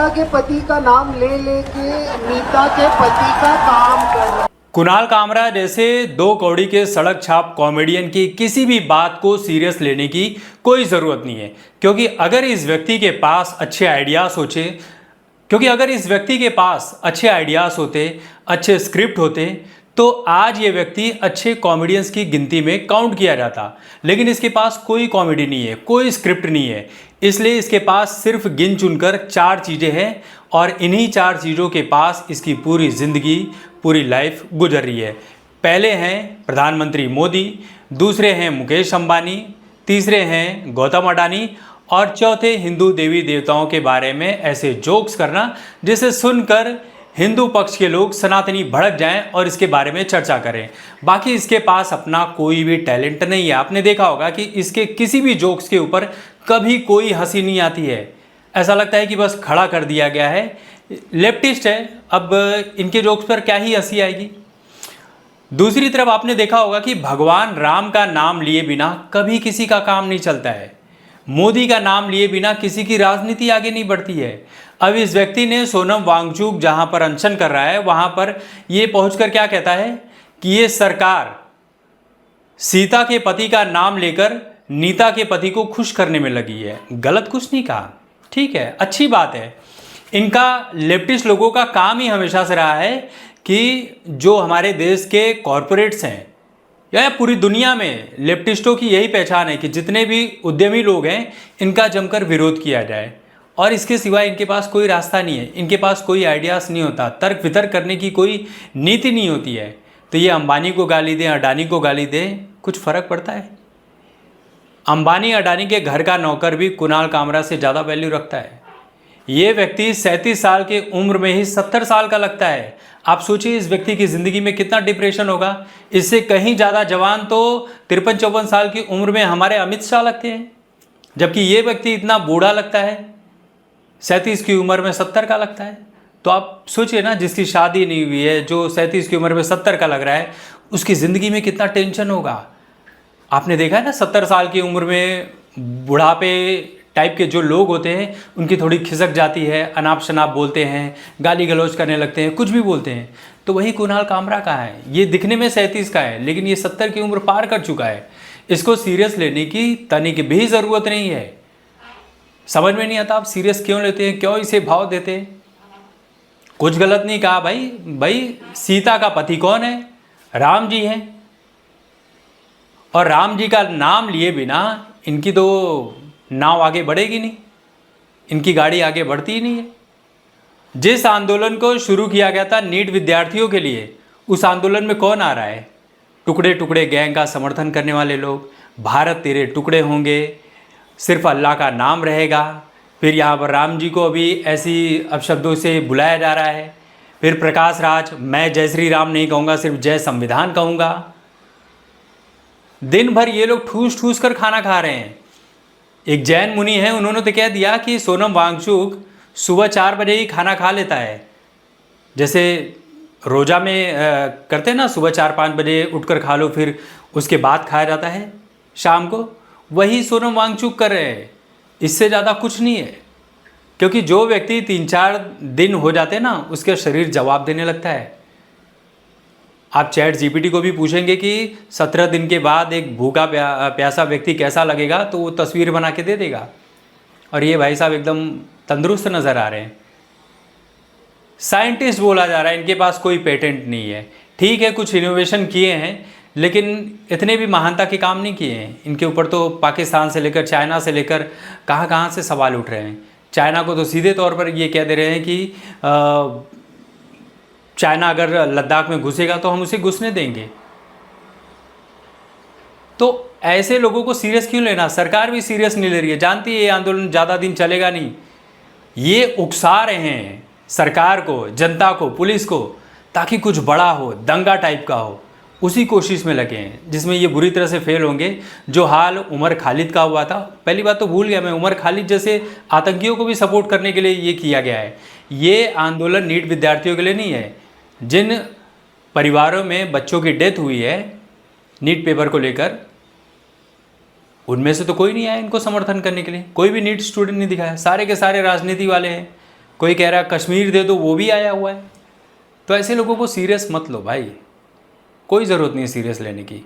नीता के पति का नाम ले लेके नीता के पति का काम कर रहे हैं। कुणाल कामरा जैसे दो कौड़ी के सड़क छाप कॉमेडियन की किसी भी बात को सीरियस लेने की कोई ज़रूरत नहीं है, क्योंकि अगर इस व्यक्ति के पास अच्छे आइडियाज़ होते, अच्छे स्क्रिप्ट होते, तो आज ये व्यक्ति अच्छे कॉमेडियंस की गिनती में काउंट किया जाता। लेकिन इसके पास कोई कॉमेडी नहीं है, कोई स्क्रिप्ट नहीं है, इसलिए इसके पास सिर्फ गिन चुनकर 4 चीज़ें हैं और इन्हीं 4 चीज़ों के पास इसकी पूरी ज़िंदगी, पूरी लाइफ गुजर रही है। पहले हैं प्रधानमंत्री मोदी, दूसरे हैं मुकेश अंबानी, तीसरे हैं गौतम अडानी और चौथे हिंदू देवी देवताओं के बारे में ऐसे जोक्स करना जिसे सुनकर हिंदू पक्ष के लोग सनातनी भड़क जाएं और इसके बारे में चर्चा करें। बाकी इसके पास अपना कोई भी टैलेंट नहीं है। आपने देखा होगा कि इसके किसी भी जोक्स के ऊपर कभी कोई हंसी नहीं आती है, ऐसा लगता है कि बस खड़ा कर दिया गया है। लेफ्टिस्ट है, अब इनके जोक्स पर क्या ही हंसी आएगी। दूसरी तरफ आपने देखा होगा कि भगवान राम का नाम लिए बिना कभी किसी का काम नहीं चलता है। मोदी का नाम लिए बिना किसी की राजनीति आगे नहीं बढ़ती है। अब इस व्यक्ति ने सोनम वांगचुक जहां पर अनशन कर रहा है वहां पर ये पहुंचकर क्या कहता है कि ये सरकार सीता के पति का नाम लेकर नीता के पति को खुश करने में लगी है। गलत कुछ नहीं कहा, ठीक है, अच्छी बात है। इनका लेफ्टिस्ट लोगों का काम ही हमेशा से रहा है कि जो हमारे देश के कॉरपोरेट्स हैं या पूरी दुनिया में लेफ्टिस्टों की यही पहचान है कि जितने भी उद्यमी लोग हैं इनका जमकर विरोध किया जाए, और इसके सिवाय इनके पास कोई रास्ता नहीं है, इनके पास कोई आइडियाज़ नहीं होता, तर्क वितर्क करने की कोई नीति नहीं होती है। तो ये अंबानी को गाली दें, अडानी को गाली दें, कुछ फ़र्क पड़ता है? अंबानी अडानी के घर का नौकर भी कुणाल कामरा से ज़्यादा वैल्यू रखता है। ये व्यक्ति 37 साल की उम्र में ही 70 साल का लगता है। आप सोचिए इस व्यक्ति की ज़िंदगी में कितना डिप्रेशन होगा। इससे कहीं ज़्यादा जवान तो 53-54 साल की उम्र में हमारे अमित शाह लगते हैं, जबकि ये व्यक्ति इतना बूढ़ा लगता है, 37 की उम्र में 70 का लगता है। तो आप सोचिए ना, जिसकी शादी नहीं हुई है, जो 37 की उम्र में 70 का लग रहा है, उसकी ज़िंदगी में कितना टेंशन होगा। आपने देखा है ना, 70 साल की उम्र में बुढ़ापे टाइप के जो लोग होते हैं उनकी थोड़ी खिसक जाती है, अनाप शनाप बोलते हैं, गाली गलौज करने लगते हैं, कुछ भी बोलते हैं। तो वही कुणाल कामरा का है। ये दिखने में 37 का है लेकिन ये 70 की उम्र पार कर चुका है। इसको सीरियस लेने की तनिक भी ज़रूरत नहीं है। समझ में नहीं आता आप सीरियस क्यों लेते हैं, क्यों इसे भाव देते हैं। कुछ गलत नहीं कहा भाई सीता का पति कौन है? राम जी हैं, और राम जी का नाम लिए बिना इनकी तो नाव आगे बढ़ेगी नहीं, इनकी गाड़ी आगे बढ़ती ही नहीं है। जिस आंदोलन को शुरू किया गया था नीट विद्यार्थियों के लिए, उस आंदोलन में कौन आ रहा है? टुकड़े टुकड़े गैंग का समर्थन करने वाले लोग। भारत तेरे टुकड़े होंगे, सिर्फ अल्लाह का नाम रहेगा। फिर यहाँ पर राम जी को अभी ऐसी अपशब्दों से बुलाया जा रहा है। फिर प्रकाश राज, मैं जय श्री राम नहीं कहूँगा, सिर्फ जय संविधान कहूँगा। दिन भर ये लोग ठूस ठूस कर खाना खा रहे हैं। एक जैन मुनि है, उन्होंने तो कह दिया कि सोनम वांगचुक सुबह 4 बजे ही खाना खा लेता है। जैसे रोज़ा में करते हैं ना, सुबह 4-5 बजे उठकर खा लो, फिर उसके बाद खाया जाता है शाम को। वही सोनम वांगचुक कर रहे हैं, इससे ज़्यादा कुछ नहीं है। क्योंकि जो व्यक्ति 3-4 दिन हो जाते हैं ना, उसका शरीर जवाब देने लगता है। आप चैट जीपीटी को भी पूछेंगे कि 17 दिन के बाद एक भूखा प्यासा व्यक्ति कैसा लगेगा, तो वो तस्वीर बना के दे देगा। और ये भाई साहब एकदम तंदुरुस्त नज़र आ रहे हैं। साइंटिस्ट बोला जा रहा है, इनके पास कोई पेटेंट नहीं है। ठीक है, कुछ इनोवेशन किए हैं, लेकिन इतने भी महानता के काम नहीं किए हैं। इनके ऊपर तो पाकिस्तान से लेकर चाइना से लेकर कहाँ से सवाल उठ रहे हैं। चाइना को तो सीधे तौर पर ये कह दे रहे हैं कि चाइना अगर लद्दाख में घुसेगा तो हम उसे घुसने देंगे। तो ऐसे लोगों को सीरियस क्यों लेना? सरकार भी सीरियस नहीं ले रही है, जानती है ये आंदोलन ज़्यादा दिन चलेगा नहीं। ये उकसा रहे हैं सरकार को, जनता को, पुलिस को, ताकि कुछ बड़ा हो, दंगा टाइप का हो, उसी कोशिश में लगे हैं, जिसमें ये बुरी तरह से फेल होंगे। जो हाल उमर खालिद का हुआ था, पहली बात तो भूल गया मैं, उमर खालिद जैसे आतंकियों को भी सपोर्ट करने के लिए ये किया गया है। ये आंदोलन नीट विद्यार्थियों के लिए नहीं है। जिन परिवारों में बच्चों की डेथ हुई है नीट पेपर को लेकर, उनमें से तो कोई नहीं आया इनको समर्थन करने के लिए। कोई भी नीट स्टूडेंट नहीं दिखा है, सारे के सारे राजनीति वाले हैं। कोई कह रहा है कश्मीर दे दो, वो भी आया हुआ है। तो ऐसे लोगों को सीरियस मत लो भाई, कोई ज़रूरत नहीं है सीरियस लेने की।